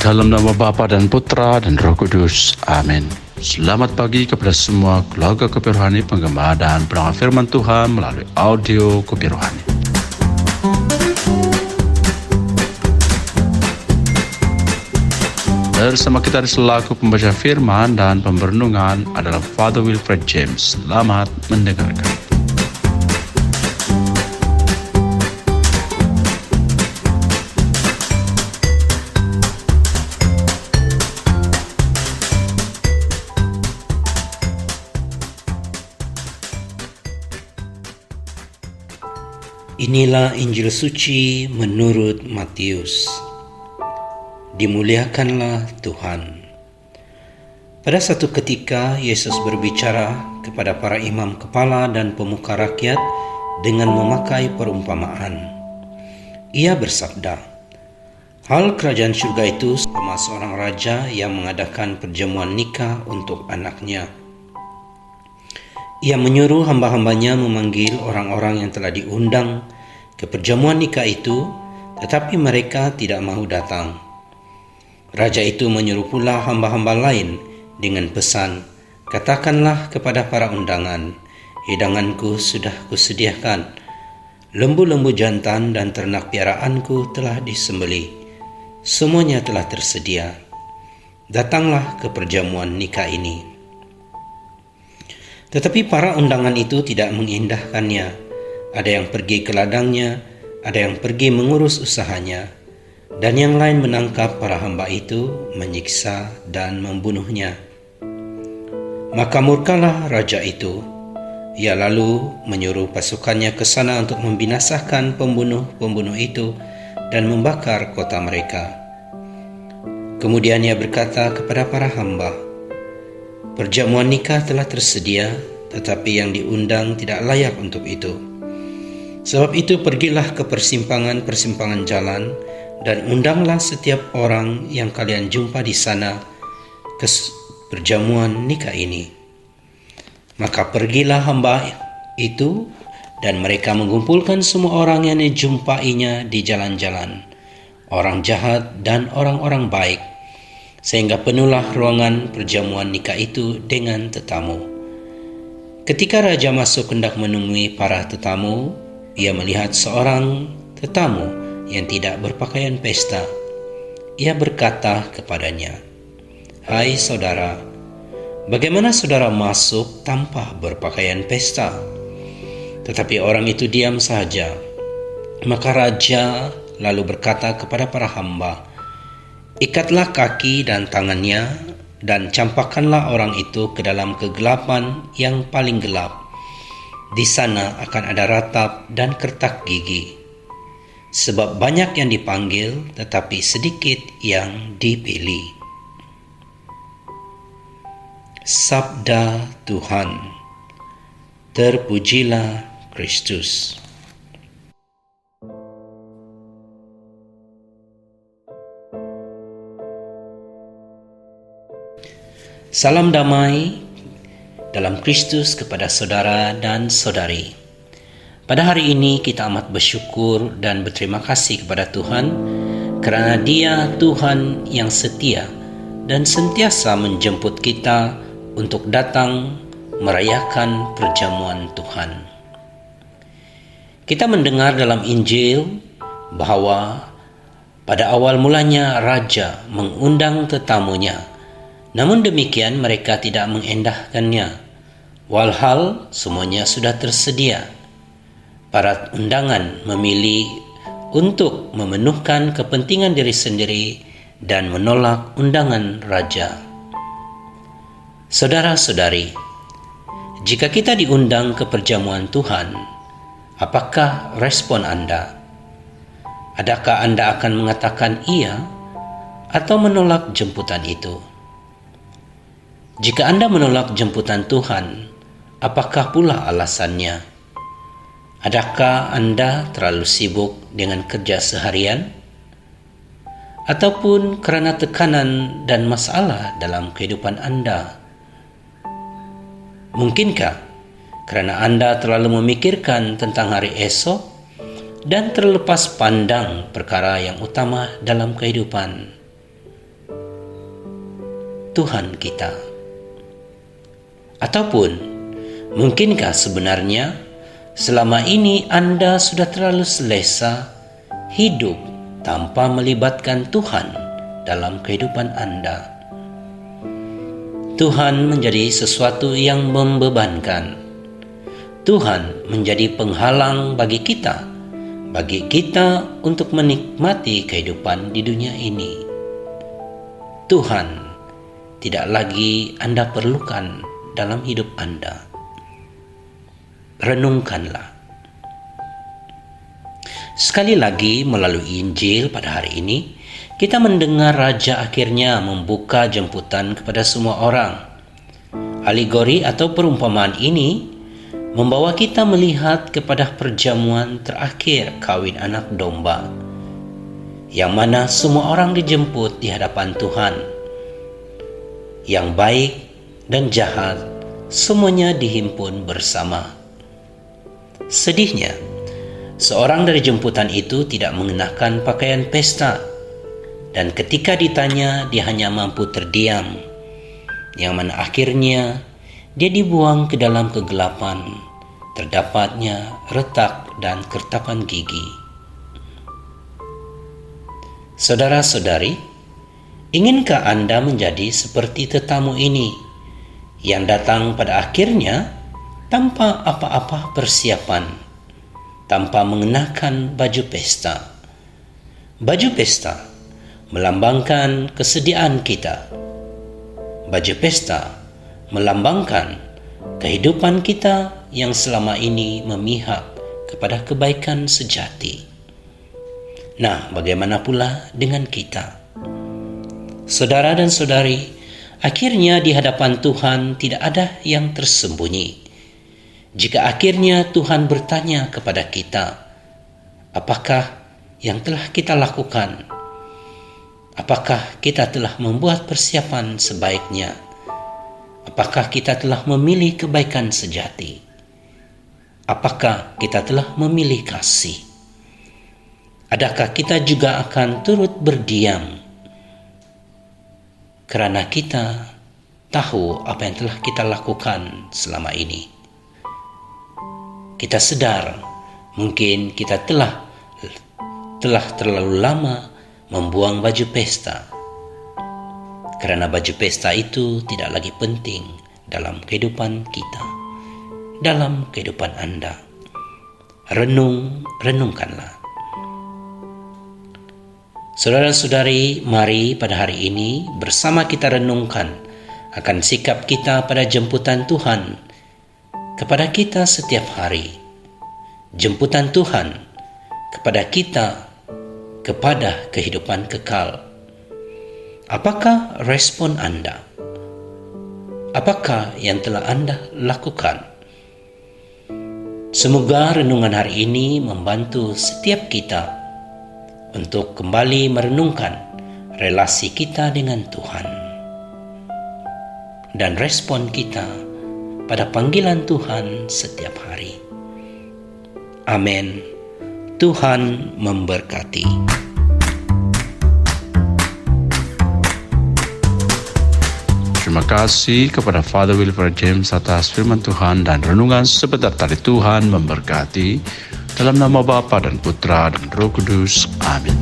Dalam nama Bapa dan Putra dan Roh Kudus. Amin. Selamat pagi kepada semua keluarga Kopi Rohani penggemar dan pendengar firman Tuhan melalui audio Kopi Rohani. Bersama kita selaku pembaca firman dan pemberenungan adalah Father Wilfred James. Selamat mendengarkan. Inilah Injil suci menurut Matius. Dimuliakanlah Tuhan. Pada satu ketika Yesus berbicara kepada para imam kepala dan pemuka rakyat dengan memakai perumpamaan. Ia bersabda, "Hal kerajaan surga itu sama seorang raja yang mengadakan perjamuan nikah untuk anaknya. Ia menyuruh hamba-hambanya memanggil orang-orang yang telah diundang ke perjamuan nikah itu, tetapi mereka tidak mahu datang. Raja itu menyuruh pula hamba-hamba lain dengan pesan, 'Katakanlah kepada para undangan, hidanganku sudah kusediakan. Lembu-lembu jantan dan ternak piaraanku telah disembelih. Semuanya telah tersedia. Datanglah ke perjamuan nikah ini.' Tetapi para undangan itu tidak mengindahkannya. Ada yang pergi ke ladangnya, ada yang pergi mengurus usahanya, dan yang lain menangkap para hamba itu, menyiksa dan membunuhnya. Maka murkalah raja itu. Ia lalu menyuruh pasukannya ke sana untuk membinasakan pembunuh-pembunuh itu dan membakar kota mereka. Kemudian ia berkata kepada para hamba, 'Perjamuan nikah telah tersedia, tetapi yang diundang tidak layak untuk itu. Sebab itu pergilah ke persimpangan-persimpangan jalan dan undanglah setiap orang yang kalian jumpa di sana ke perjamuan nikah ini.' Maka pergilah hamba itu dan mereka mengumpulkan semua orang yang dijumpainya di jalan-jalan, orang jahat dan orang-orang baik, sehingga penuhlah ruangan perjamuan nikah itu dengan tetamu. Ketika raja masuk hendak menemui para tetamu, ia melihat seorang tetamu yang tidak berpakaian pesta. Ia berkata kepadanya, 'Hai saudara, bagaimana saudara masuk tanpa berpakaian pesta?' Tetapi orang itu diam saja. Maka raja lalu berkata kepada para hamba, 'Ikatlah kaki dan tangannya dan campakkanlah orang itu ke dalam kegelapan yang paling gelap. Di sana akan ada ratap dan kertak gigi. Sebab banyak yang dipanggil, tetapi sedikit yang dipilih.'" Sabda Tuhan. Terpujilah Kristus. Salam damai dalam Kristus kepada saudara dan saudari. Pada hari ini kita amat bersyukur dan berterima kasih kepada Tuhan kerana Dia Tuhan yang setia dan sentiasa menjemput kita untuk datang merayakan perjamuan Tuhan. Kita mendengar dalam Injil bahwa pada awal mulanya raja mengundang tetamunya. Namun demikian mereka tidak mengendahkannya, walhal semuanya sudah tersedia. Para undangan memilih untuk memenuhkan kepentingan diri sendiri dan menolak undangan raja. Saudara-saudari, jika kita diundang ke perjamuan Tuhan, apakah respon Anda? Adakah Anda akan mengatakan iya atau menolak jemputan itu? Jika Anda menolak jemputan Tuhan, apakah pula alasannya? Adakah Anda terlalu sibuk dengan kerja seharian? Ataupun kerana tekanan dan masalah dalam kehidupan Anda? Mungkinkah kerana Anda terlalu memikirkan tentang hari esok dan terlepas pandang perkara yang utama dalam kehidupan? Tuhan kita. Ataupun, mungkinkah sebenarnya selama ini Anda sudah terlalu selesa hidup tanpa melibatkan Tuhan dalam kehidupan Anda? Tuhan menjadi sesuatu yang membebankan. Tuhan menjadi penghalang bagi kita untuk menikmati kehidupan di dunia ini. Tuhan tidak lagi Anda perlukan dalam hidup Anda. Renungkanlah. Sekali lagi melalui Injil pada hari ini, kita mendengar Raja akhirnya membuka jemputan kepada semua orang. Alegori atau perumpamaan ini membawa kita melihat kepada perjamuan terakhir kawin anak domba, yang mana semua orang dijemput di hadapan Tuhan. Yang baik dan jahat semuanya dihimpun bersama. Sedihnya, seorang dari jemputan itu tidak mengenakan pakaian pesta, dan ketika ditanya dia hanya mampu terdiam, yang mana akhirnya dia dibuang ke dalam kegelapan, terdapatnya retak dan kertapan gigi. Saudara-saudari, inginkah Anda menjadi seperti tetamu ini yang datang pada akhirnya tanpa apa-apa persiapan, tanpa mengenakan baju pesta? Baju pesta melambangkan kesediaan kita. Baju pesta melambangkan kehidupan kita yang selama ini memihak kepada kebaikan sejati. Nah, bagaimana pula dengan kita? Saudara dan saudari, akhirnya di hadapan Tuhan tidak ada yang tersembunyi. Jika akhirnya Tuhan bertanya kepada kita, apakah yang telah kita lakukan? Apakah kita telah membuat persiapan sebaiknya? Apakah kita telah memilih kebaikan sejati? Apakah kita telah memilih kasih? Adakah kita juga akan turut berdiam? Karena kita tahu apa yang telah kita lakukan selama ini. Kita sadar mungkin kita telah terlalu lama membuang baju pesta, karena baju pesta itu tidak lagi penting dalam kehidupan kita, dalam kehidupan Anda. Renungkanlah. Saudara-saudari, mari pada hari ini bersama kita renungkan akan sikap kita pada jemputan Tuhan kepada kita setiap hari. Jemputan Tuhan kepada kita kepada kehidupan kekal. Apakah respon Anda? Apakah yang telah Anda lakukan? Semoga renungan hari ini membantu setiap kita untuk kembali merenungkan relasi kita dengan Tuhan dan respon kita pada panggilan Tuhan setiap hari. Amin. Tuhan memberkati. Terima kasih kepada Father Wilfred James atas firman Tuhan dan renungan sebentar tadi. Tuhan memberkati. Dalam nama Bapa dan Putra dan Roh Kudus. Amin.